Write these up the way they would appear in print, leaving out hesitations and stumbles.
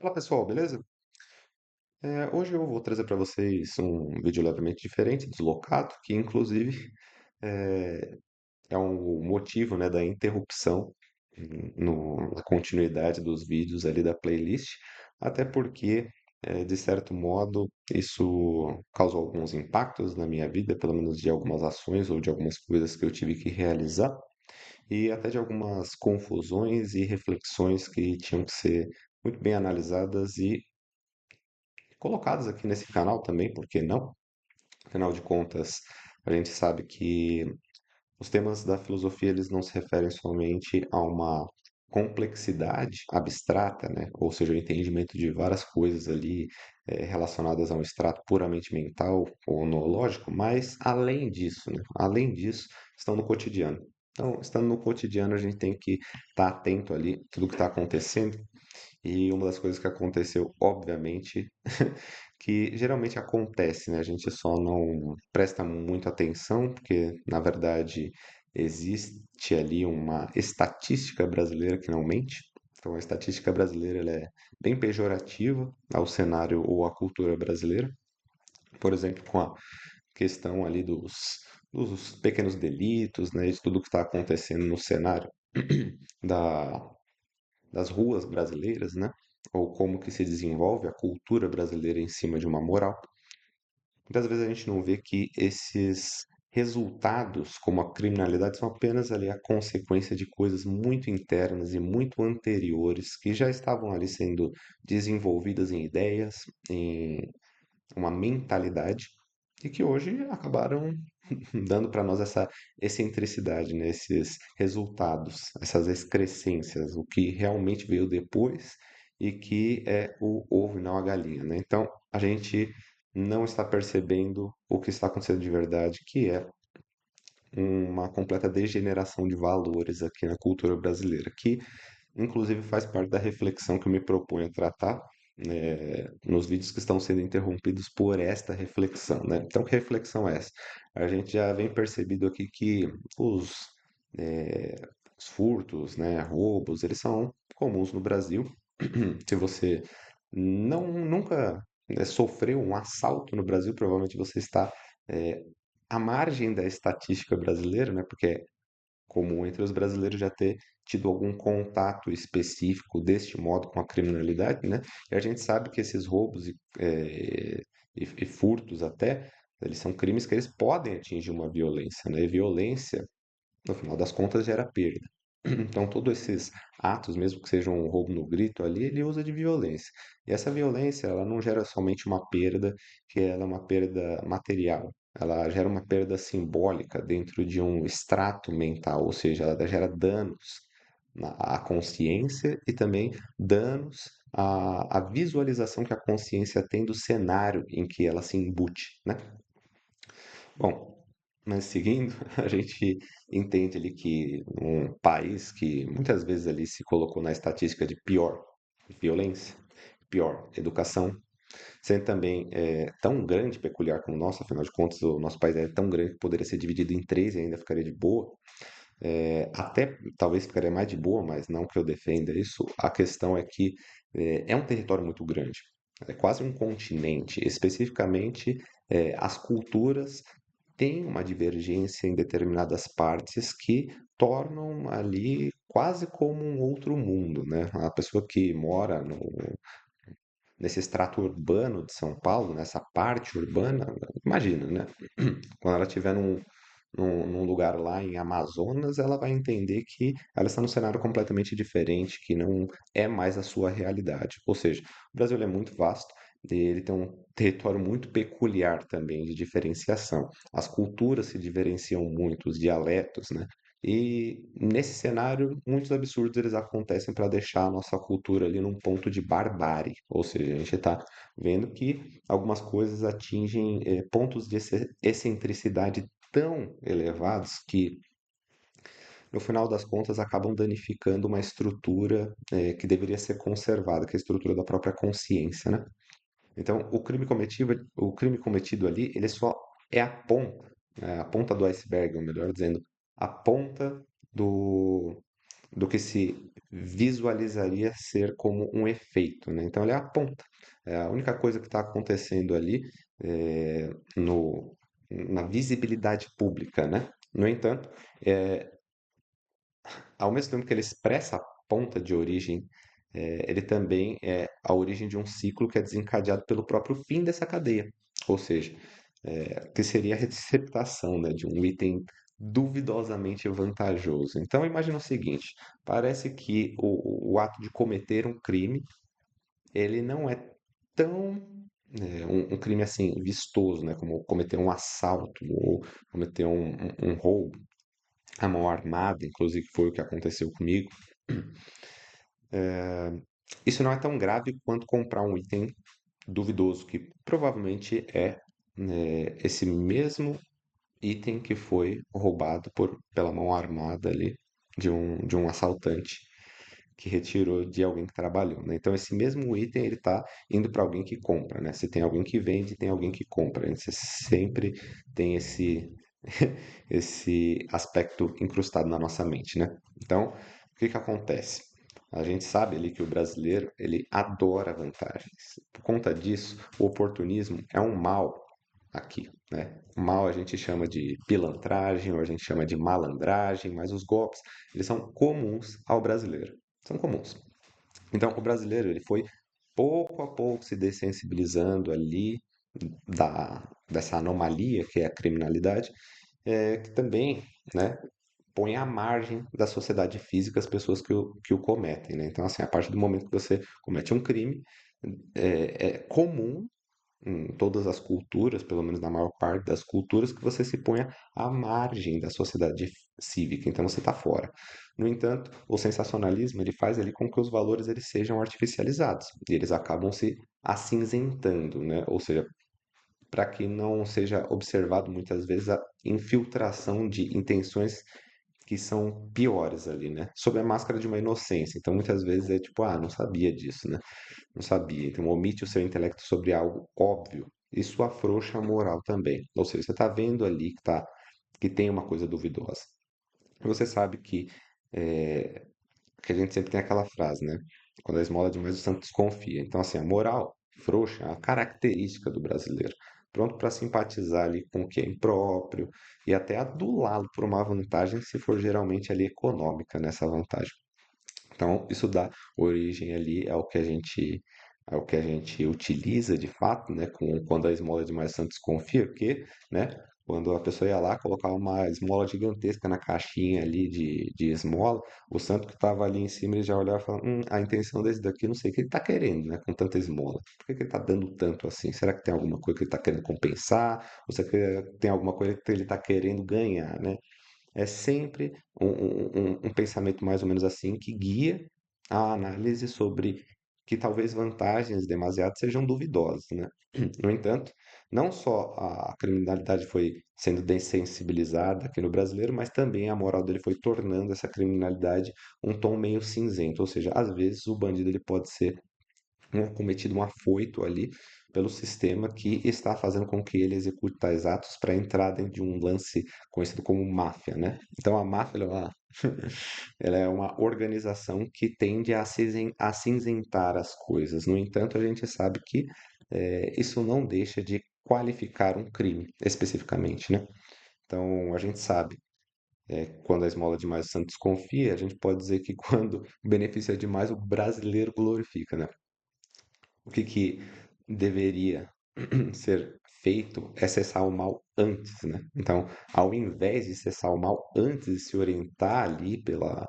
Fala pessoal, beleza? Hoje eu vou trazer para vocês um vídeo levemente diferente, deslocado, que inclusive é, é um motivo, né, da interrupção na continuidade dos vídeos ali da playlist, até porque, de certo modo, isso causou alguns impactos na minha vida, pelo menos de algumas ações ou de algumas coisas que eu tive que realizar, e até de algumas confusões e reflexões que tinham que ser muito bem analisadas e colocadas aqui nesse canal também, por que não? Afinal de contas, a gente sabe que os temas da filosofia eles não se referem somente a uma complexidade abstrata, né? Ou seja, o entendimento de várias coisas ali relacionadas a um extrato puramente mental ou noológico, mas além disso, né? Além disso, estão no cotidiano. Então, estando no cotidiano, a gente tem que estar atento ali, tudo que está acontecendo, e uma das coisas que aconteceu, obviamente, que geralmente acontece, né? A gente só não presta muito atenção, porque, na verdade, existe ali uma estatística brasileira que não mente. Então, a estatística brasileira ela é bem pejorativa ao cenário ou à cultura brasileira. Por exemplo, com a questão ali dos pequenos delitos, né? De tudo que está acontecendo no cenário da das ruas brasileiras, né? Ou como que se desenvolve a cultura brasileira em cima de uma moral. Muitas vezes a gente não vê que esses resultados, como a criminalidade, são apenas ali a consequência de coisas muito internas e muito anteriores que já estavam ali sendo desenvolvidas em ideias, em uma mentalidade e que hoje acabaram dando para nós essa excentricidade, né? Esses resultados, essas excrescências, o que realmente veio depois e que é o ovo e não a galinha, né? Então, a gente não está percebendo o que está acontecendo de verdade, que é uma completa degeneração de valores aqui na cultura brasileira, que inclusive faz parte da reflexão que eu me proponho a tratar, nos vídeos que estão sendo interrompidos por esta reflexão, né? Então, que reflexão é essa? A gente já vem percebido aqui que os, eh, os furtos, né, roubos, eles são comuns no Brasil. Se você nunca, né, sofreu um assalto no Brasil, provavelmente você está eh, à margem da estatística brasileira, né? Porque é comum entre os brasileiros já ter tido algum contato específico deste modo com a criminalidade, né? E a gente sabe que esses roubos e furtos até, eles são crimes que eles podem atingir uma violência, né? E violência, no final das contas, gera perda. Então, todos esses atos, mesmo que sejam um roubo no grito ali, ele usa de violência. E essa violência, ela não gera somente uma perda, que ela é uma perda material. Ela gera uma perda simbólica dentro de um extrato mental, ou seja, ela gera danos à consciência e também danos à visualização que a consciência tem do cenário em que ela se embute, né? Bom, mas seguindo, a gente entende ali que um país que muitas vezes ali se colocou na estatística de pior violência, pior educação, sendo também tão grande, peculiar como o nosso, afinal de contas, o nosso país é tão grande que poderia ser dividido em três e ainda ficaria de boa. Até talvez ficaria mais de boa, mas não que eu defenda isso. A questão é que é um território muito grande, é quase um continente. Especificamente, as culturas têm uma divergência em determinadas partes que tornam ali quase como um outro mundo, né? A pessoa que mora nesse extrato urbano de São Paulo, nessa parte urbana, imagina, né? Quando ela estiver num lugar lá em Amazonas, ela vai entender que ela está num cenário completamente diferente, que não é mais a sua realidade. Ou seja, o Brasil ele é muito vasto e ele tem um território muito peculiar também de diferenciação. As culturas se diferenciam muito, os dialetos, né? E nesse cenário, muitos absurdos eles acontecem para deixar a nossa cultura ali num ponto de barbárie. Ou seja, a gente está vendo que algumas coisas atingem pontos de excentricidade tão elevados que, no final das contas, acabam danificando uma estrutura que deveria ser conservada, que é a estrutura da própria consciência, né? Então, o crime cometido ali, ele só é a ponta do iceberg, ou melhor dizendo, a ponta do, do que se visualizaria ser como um efeito, né? Então ele aponta. É a única coisa que está acontecendo ali é, no, na visibilidade pública, né? No entanto, ao mesmo tempo que ele expressa a ponta de origem, ele também é a origem de um ciclo que é desencadeado pelo próprio fim dessa cadeia. Ou seja, que seria a receptação, né, de um item duvidosamente vantajoso. Então, imagina o seguinte: parece que o ato de cometer um crime, ele não é tão um crime assim vistoso, né, como cometer um assalto ou cometer um roubo à mão armada, inclusive foi o que aconteceu comigo. Isso não é tão grave quanto comprar um item duvidoso, que provavelmente é, esse mesmo item que foi roubado pela mão armada ali de um assaltante que retirou de alguém que trabalhou, né? Então esse mesmo item ele está indo para alguém que compra, né? Se tem alguém que vende, tem alguém que compra. Você sempre tem esse aspecto incrustado na nossa mente, né? Então, o que que acontece? A gente sabe ali que o brasileiro, ele adora vantagens. Por conta disso, o oportunismo é um mal aqui, né? O mal a gente chama de pilantragem ou a gente chama de malandragem, mas os golpes, eles são comuns ao brasileiro. São comuns. Então, o brasileiro, ele foi pouco a pouco se dessensibilizando ali dessa anomalia que é a criminalidade, que também, né, põe à margem da sociedade física as pessoas que o cometem, né? Então, assim, a partir do momento que você comete um crime, é comum em todas as culturas, pelo menos na maior parte das culturas, que você se ponha à margem da sociedade cívica, então você está fora. No entanto, o sensacionalismo ele faz ali com que os valores eles sejam artificializados e eles acabam se acinzentando, né? Ou seja, para que não seja observado muitas vezes a infiltração de intenções que são piores ali, né? Sob a máscara de uma inocência. Então, muitas vezes é tipo, não sabia disso, né? Não sabia. Então, omite o seu intelecto sobre algo óbvio. Isso afrouxa a moral também. Ou seja, você está vendo ali que tem uma coisa duvidosa. Você sabe que a gente sempre tem aquela frase, né? Quando a esmola é demais, o santo desconfia. Então, assim, a moral frouxa é uma característica do brasileiro. Pronto para simpatizar ali com o que é impróprio e até adulá-lo por uma vantagem, se for geralmente ali econômica nessa vantagem. Então, isso dá origem ali ao que a gente utiliza de fato, né, quando a esmola é demais, o santo desconfia, porque, né, quando a pessoa ia lá colocar uma esmola gigantesca na caixinha ali de esmola, o santo que estava ali em cima ele já olhava e falava, a intenção desse daqui, não sei o que ele está querendo, né, com tanta esmola. Por que que ele está dando tanto assim? Será que tem alguma coisa que ele está querendo compensar? Ou será que tem alguma coisa que ele está querendo ganhar, né? É sempre um pensamento mais ou menos assim que guia a análise sobre que talvez vantagens demasiadas sejam duvidosas, né? No entanto, não só a criminalidade foi sendo dessensibilizada aqui no brasileiro, mas também a moral dele foi tornando essa criminalidade um tom meio cinzento, ou seja, às vezes o bandido ele pode ser cometido um afoito ali pelo sistema que está fazendo com que ele execute tais atos para entrar dentro de um lance conhecido como máfia, né? Então a máfia ela é uma organização que tende a cinzentar as coisas. No entanto, a gente sabe que isso não deixa de qualificar um crime especificamente, né? Então a gente sabe quando a esmola demais o santo desconfia, a gente pode dizer que quando o benefício é demais, o brasileiro glorifica, né? O que que deveria ser feito é cessar o mal antes, né? Então, ao invés de cessar o mal antes de se orientar ali pela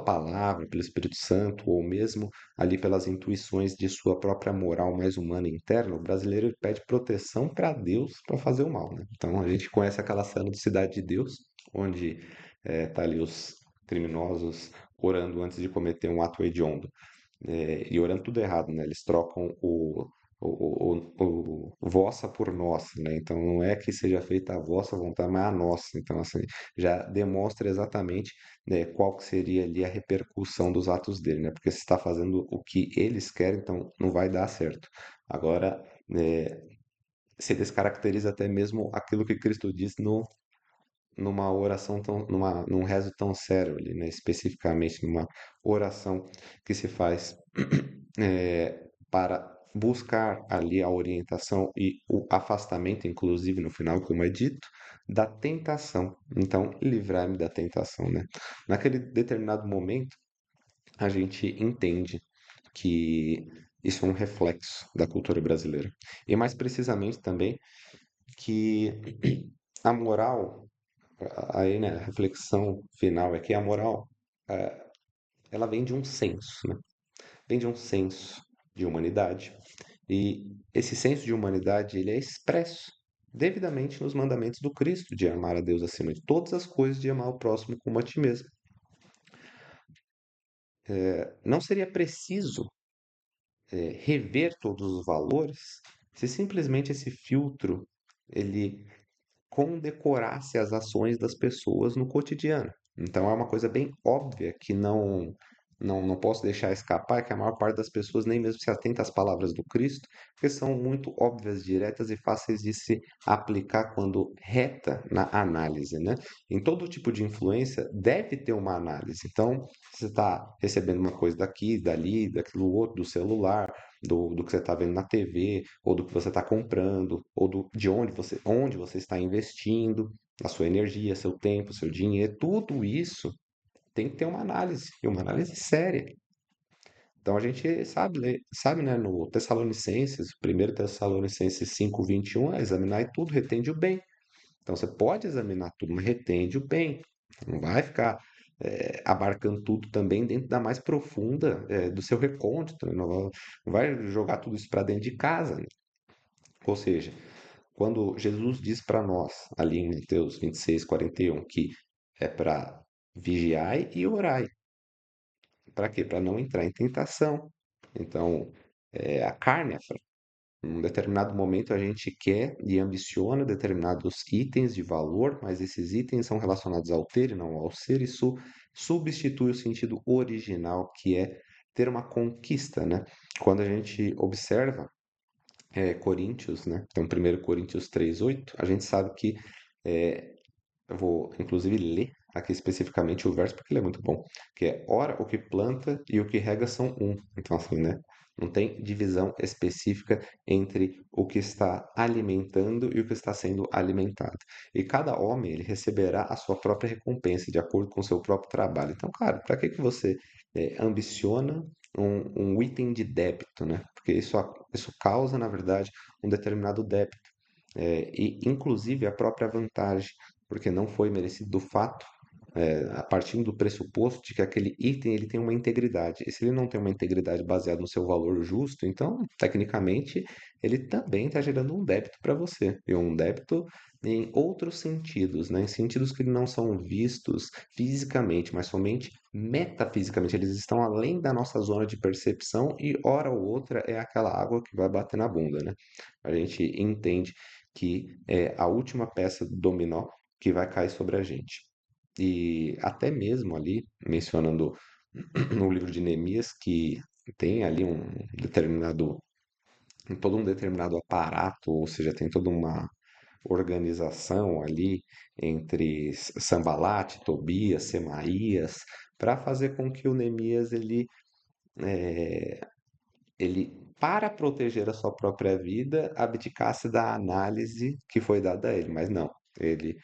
palavra, pelo Espírito Santo, ou mesmo ali pelas intuições de sua própria moral mais humana e interna, o brasileiro ele pede proteção para Deus para fazer o mal, né? Então, a gente conhece aquela cena do Cidade de Deus, onde tá ali os criminosos orando antes de cometer um ato hediondo e orando tudo errado, né? Eles trocam o vossa por nossa, né? Então não é que seja feita a vossa vontade, mas a nossa. Então, assim, já demonstra exatamente, né, qual que seria ali a repercussão dos atos dele, né? Porque se está fazendo o que eles querem, então não vai dar certo. Agora, se descaracteriza até mesmo aquilo que Cristo diz numa oração num rezo tão sério ali, né? Especificamente numa oração que se faz para buscar ali a orientação e o afastamento, inclusive no final, como é dito, da tentação. Então, livrar-me da tentação, né? Naquele determinado momento, a gente entende que isso é um reflexo da cultura brasileira. E mais precisamente também que a moral, aí, né, a reflexão final é que a moral, ela vem de um senso, né? Vem de um senso de humanidade. E esse senso de humanidade, ele é expresso devidamente nos mandamentos do Cristo, de amar a Deus acima de todas as coisas, de amar o próximo como a ti mesmo. Não seria preciso rever todos os valores se simplesmente esse filtro ele condecorasse as ações das pessoas no cotidiano. Então é uma coisa bem óbvia que não posso deixar escapar, que a maior parte das pessoas nem mesmo se atenta às palavras do Cristo, porque são muito óbvias, diretas e fáceis de se aplicar quando reta na análise, né? Em todo tipo de influência deve ter uma análise. Então, você está recebendo uma coisa daqui, dali, daquilo outro, do celular, do que você está vendo na TV, ou do que você está comprando, ou de onde você está investindo, a sua energia, seu tempo, seu dinheiro, tudo isso tem que ter uma análise, e uma análise séria. Então a gente sabe, né, no Tessalonicenses, 1 Tessalonicenses 5:21, é examinar e tudo, retende o bem. Então você pode examinar tudo, mas retende o bem. Não vai ficar abarcando tudo também dentro da mais profunda do seu recôndito, né? Não vai jogar tudo isso para dentro de casa, né? Ou seja, quando Jesus diz para nós, ali em Mateus 26:41, que é para vigiar e orar. Para quê? Para não entrar em tentação. Então, a carne é fraca. Em um determinado momento a gente quer e ambiciona determinados itens de valor, mas esses itens são relacionados ao ter e não ao ser. Isso substitui o sentido original, que é ter uma conquista, né? Quando a gente observa Coríntios, né? Então, 1 Coríntios 3:8, a gente sabe que é, eu vou, inclusive, ler aqui especificamente o verso, porque ele é muito bom. Que é, ora, o que planta e o que rega são um. Então, assim, né? Não tem divisão específica entre o que está alimentando e o que está sendo alimentado. E cada homem, ele receberá a sua própria recompensa, de acordo com o seu próprio trabalho. Então, cara, para que que você ambiciona um item de débito, né? Porque isso causa, na verdade, um determinado débito. E, inclusive, a própria vantagem, porque não foi merecido do fato, a partir do pressuposto de que aquele item ele tem uma integridade. E se ele não tem uma integridade baseada no seu valor justo, então, tecnicamente, ele também está gerando um débito para você. E um débito em outros sentidos, né? Em sentidos que não são vistos fisicamente, mas somente metafisicamente. Eles estão além da nossa zona de percepção e, hora ou outra, é aquela água que vai bater na bunda, né? A gente entende que é a última peça do dominó que vai cair sobre a gente. E até mesmo ali, mencionando no livro de Neemias, que tem ali todo um determinado aparato, ou seja, tem toda uma organização ali entre Sambalate, Tobias, Semaías, para fazer com que o Neemias ele, para proteger a sua própria vida, abdicasse da análise que foi dada a ele. Mas não, ele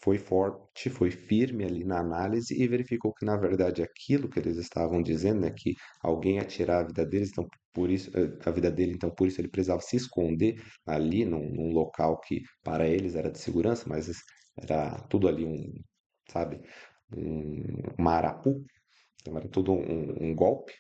foi forte, foi firme ali na análise e verificou que, na verdade, aquilo que eles estavam dizendo, né, que alguém ia tirar a vida deles, então por isso a vida dele, então por isso ele precisava se esconder ali num local que para eles era de segurança, mas era tudo ali sabe, uma arapu, então era tudo um golpe.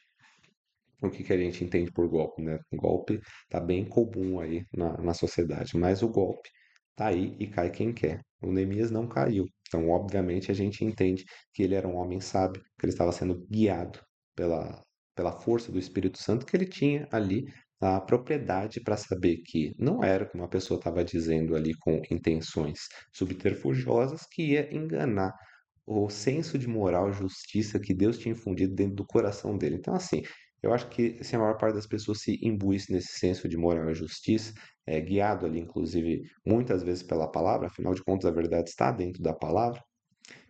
O que que a gente entende por golpe, né? Golpe tá bem comum aí na sociedade, mas o golpe tá aí e cai quem quer. O Neemias não caiu. Então, obviamente, a gente entende que ele era um homem sábio, que ele estava sendo guiado pela força do Espírito Santo, que ele tinha ali a propriedade para saber que não era o que uma pessoa estava dizendo ali com intenções subterfugiosas que ia enganar o senso de moral e justiça que Deus tinha infundido dentro do coração dele. Então, assim, Eu acho que se a maior parte das pessoas se imbuísse nesse senso de moral e justiça, guiado ali, inclusive, muitas vezes pela palavra, afinal de contas, a verdade está dentro da palavra,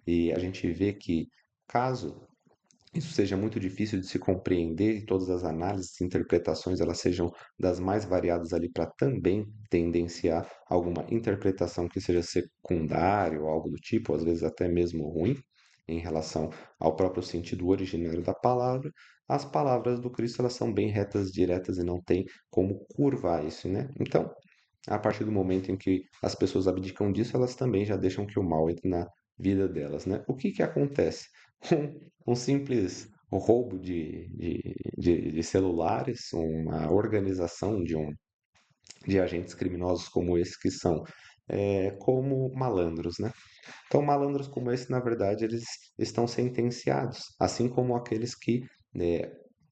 e a gente vê que, caso isso seja muito difícil de se compreender e todas as análises e interpretações elas sejam das mais variadas ali para também tendenciar alguma interpretação que seja secundária ou algo do tipo, ou às vezes até mesmo ruim, em relação ao próprio sentido originário da palavra, as palavras do Cristo elas são bem retas, diretas e não tem como curvar isso, né? Então, a partir do momento em que as pessoas abdicam disso, elas também já deixam que o mal entre na vida delas, né? O que que acontece? Um simples roubo de celulares, uma organização de agentes criminosos como esse que são como malandros, né? Então, malandros como esse, na verdade, eles estão sentenciados, assim como aqueles que,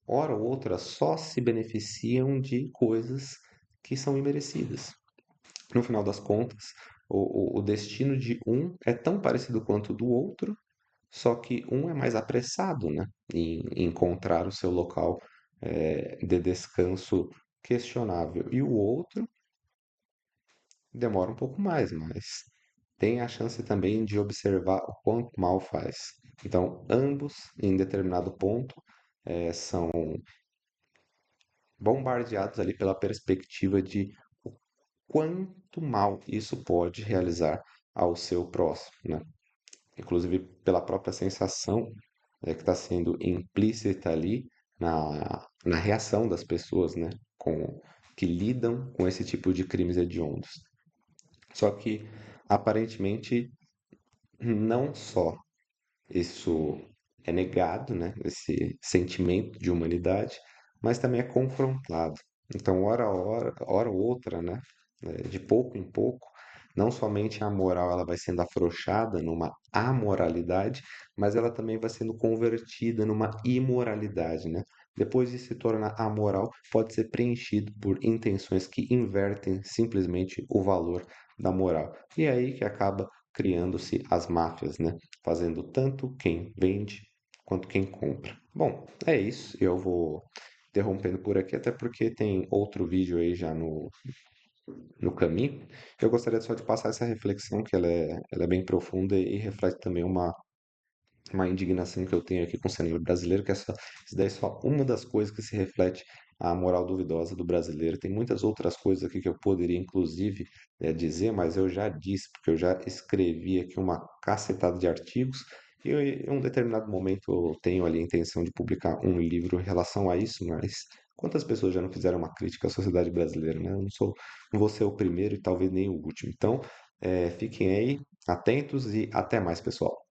hora ou outra, só se beneficiam de coisas que são imerecidas. No final das contas, o destino de um é tão parecido quanto o do outro, só que um é mais apressado, né, em encontrar o seu local de descanso questionável, e o outro demora um pouco mais, mas tem a chance também de observar o quanto mal faz. Então, ambos, em determinado ponto, são bombardeados ali pela perspectiva de o quanto mal isso pode realizar ao seu próximo, né? Inclusive pela própria sensação que está sendo implícita ali na reação das pessoas, né? Que lidam com esse tipo de crimes hediondos. Só que, aparentemente, não só isso é negado, né? Esse sentimento de humanidade, mas também é confrontado. Então, hora ou outra, né? De pouco em pouco, não somente a moral ela vai sendo afrouxada numa amoralidade, mas ela também vai sendo convertida numa imoralidade, né? Depois de se tornar amoral, pode ser preenchido por intenções que invertem simplesmente o valor da moral. E é aí que acaba criando-se as máfias, né? Fazendo tanto quem vende quanto quem compra. Bom, é isso. Eu vou interrompendo por aqui, até porque tem outro vídeo aí já no caminho. Eu gostaria só de passar essa reflexão, que ela é bem profunda e reflete também uma indignação que eu tenho aqui com o cenário brasileiro, que isso daí é só uma das coisas que se reflete a moral duvidosa do brasileiro. Tem muitas outras coisas aqui que eu poderia, inclusive, dizer, mas eu já disse, porque eu já escrevi aqui uma cacetada de artigos, e em um determinado momento eu tenho ali a intenção de publicar um livro em relação a isso, mas quantas pessoas já não fizeram uma crítica à sociedade brasileira, né? Eu não vou ser o primeiro e talvez nem o último. Então, fiquem aí atentos e até mais, pessoal.